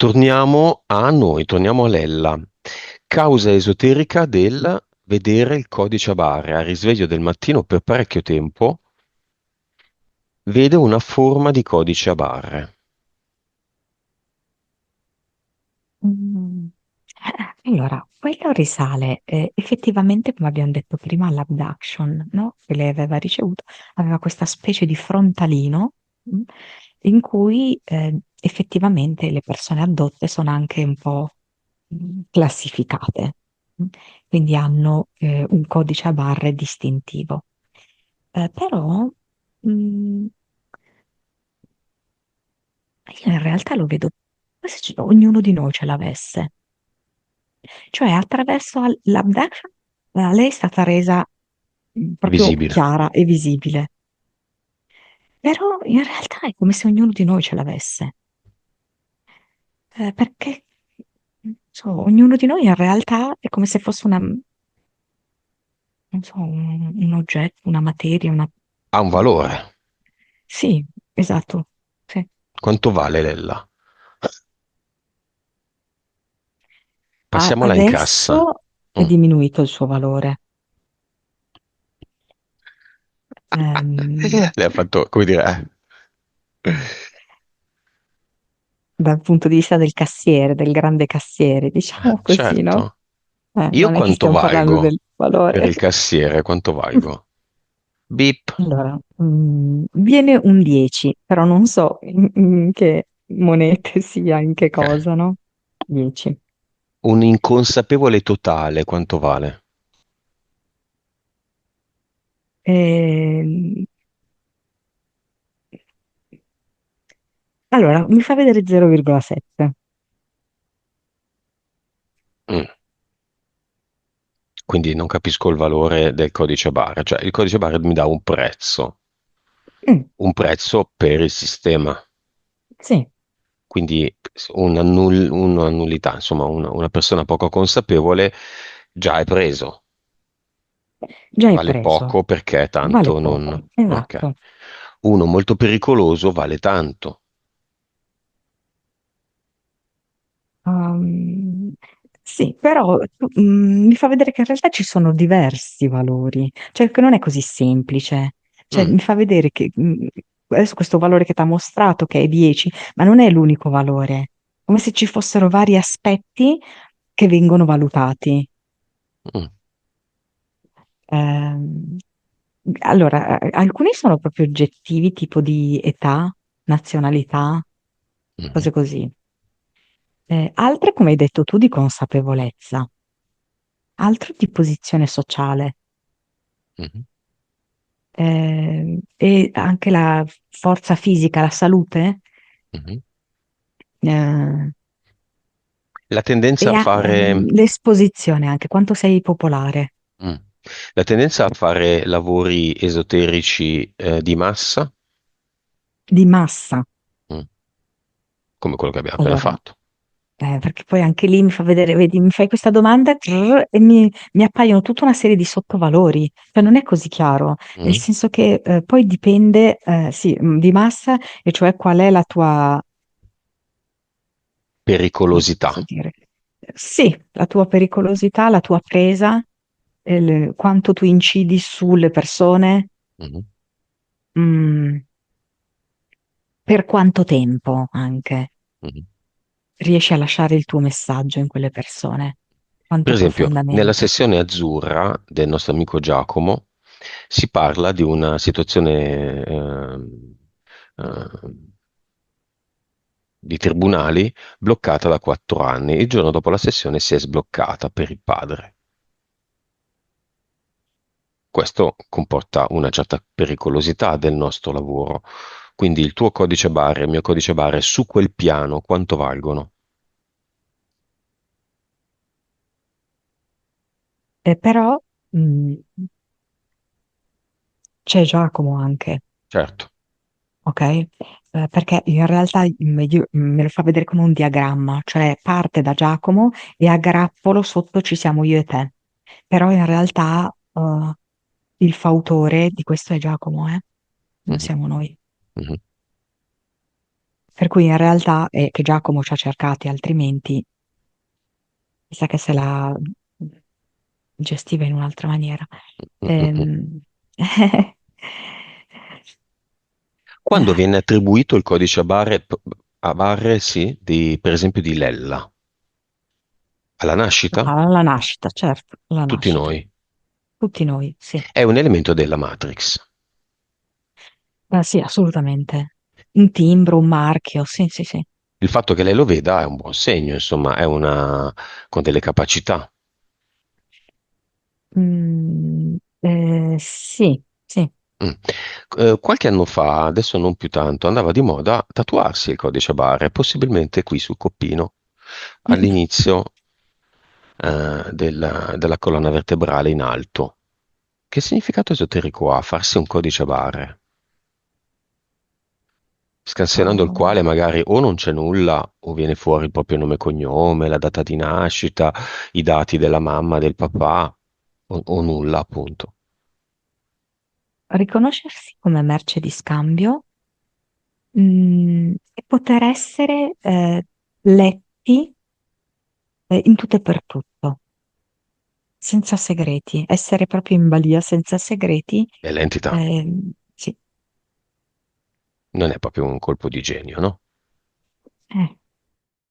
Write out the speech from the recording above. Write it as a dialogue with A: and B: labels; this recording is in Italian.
A: Torniamo a noi, torniamo a Lella. Causa esoterica del vedere il codice a barre. A risveglio del mattino per parecchio tempo vede una forma di codice a barre.
B: Mm. Allora, quello risale effettivamente, come abbiamo detto prima, all'abduction, no? Che lei aveva ricevuto, aveva questa specie di frontalino in cui effettivamente le persone addotte sono anche un po' classificate, mm. Quindi hanno un codice a barre distintivo. Però mm, io in realtà lo vedo come se ognuno di noi ce l'avesse. Cioè, attraverso l'abduction, lei è stata resa proprio
A: Visibile.
B: chiara e visibile, però in realtà è come se ognuno di noi ce l'avesse. Perché non so, ognuno di noi in realtà è come se fosse non so, un oggetto, una materia, una...
A: Ha un valore.
B: Sì, esatto. Sì.
A: Quanto vale Lella? Passiamola in cassa.
B: Adesso è
A: Mm.
B: diminuito il suo valore. Ehm,
A: Lei ha fatto, come dire,
B: dal punto di vista del cassiere, del grande cassiere, diciamo così, no?
A: certo. Io
B: Non è che
A: quanto
B: stiamo parlando
A: valgo
B: del
A: per
B: valore.
A: il cassiere? Quanto valgo? Bip.
B: Allora, viene un 10, però non so in che monete sia, in che
A: Eh.
B: cosa, no? 10.
A: Un inconsapevole totale, quanto vale?
B: Ehm, allora, mi fa vedere 0,7.
A: Mm. Quindi non capisco il valore del codice barre, cioè il codice barre mi dà
B: Mm,
A: un prezzo per il sistema,
B: sì,
A: quindi un'annullità, insomma una persona poco consapevole già è preso,
B: già hai
A: vale
B: preso.
A: poco perché
B: Vale
A: tanto non...
B: poco,
A: Ok.
B: esatto.
A: Uno molto pericoloso vale tanto.
B: Um, sì, però mi fa vedere che in realtà ci sono diversi valori, cioè che non è così semplice. Cioè,
A: Mm,
B: mi fa vedere che adesso questo valore che ti ha mostrato, che è 10, ma non è l'unico valore, come se ci fossero vari aspetti che vengono valutati.
A: mm,
B: Ehm, allora, alcuni sono proprio oggettivi, tipo di età, nazionalità,
A: mhm,
B: cose così. Altre, come hai detto tu, di consapevolezza. Altro di posizione sociale,
A: mhm,
B: e anche la forza fisica, la salute,
A: mhm.
B: eh,
A: La tendenza a fare...
B: l'esposizione anche, quanto sei popolare,
A: mm, la tendenza a fare lavori esoterici di massa,
B: di massa.
A: mm, come quello che abbiamo appena
B: Allora,
A: fatto.
B: perché poi anche lì mi fa vedere, vedi, mi fai questa domanda e mi appaiono tutta una serie di sottovalori, cioè non è così chiaro, nel
A: Mm.
B: senso che poi dipende, sì, di massa, e cioè qual è la tua come
A: Pericolosità.
B: posso dire? Sì, la tua pericolosità, la tua presa, quanto tu incidi sulle persone,
A: Mhm,
B: mm, per quanto tempo anche
A: mhm.
B: riesci a lasciare il tuo messaggio in quelle persone,
A: Per
B: quanto
A: esempio, nella
B: profondamente.
A: sessione azzurra del nostro amico Giacomo si parla di una situazione di tribunali bloccata da 4 anni. Il giorno dopo la sessione si è sbloccata per il padre. Questo comporta una certa pericolosità del nostro lavoro. Quindi il tuo codice barre, il mio codice barre, su quel piano, quanto valgono?
B: Però mm, c'è Giacomo anche,
A: Certo.
B: ok? Perché in realtà me lo fa vedere come un diagramma, cioè parte da Giacomo e a grappolo sotto ci siamo io e te. Però in realtà il fautore di questo è Giacomo, non
A: Mhm,
B: siamo noi.
A: mhm.
B: Per cui in realtà è che Giacomo ci ha cercati, altrimenti mi sa che se la gestiva in un'altra maniera.
A: Mm, mm, mm.
B: Ehm,
A: Quando viene attribuito il codice a barre, sì, per esempio di Lella, alla nascita,
B: alla nascita, certo, alla
A: tutti
B: nascita.
A: noi,
B: Tutti noi, sì.
A: è un elemento della Matrix.
B: Sì, assolutamente. Un timbro, un marchio, sì, sì, sì.
A: Il fatto che lei lo veda è un buon segno, insomma, con delle capacità.
B: Sì, sì.
A: Mm. Qualche anno fa, adesso non più tanto, andava di moda tatuarsi il codice a barre, possibilmente qui sul coppino, all'inizio della colonna vertebrale in alto. Che significato esoterico ha farsi un codice a barre? Scansionando il
B: Oh,
A: quale magari o non c'è nulla, o viene fuori il proprio nome e cognome, la data di nascita, i dati della mamma, del papà, o nulla, appunto.
B: riconoscersi come merce di scambio, e poter essere letti in tutto e per tutto, senza segreti, essere proprio in balia senza segreti.
A: È l'entità,
B: Sì.
A: non è proprio un colpo di genio, no?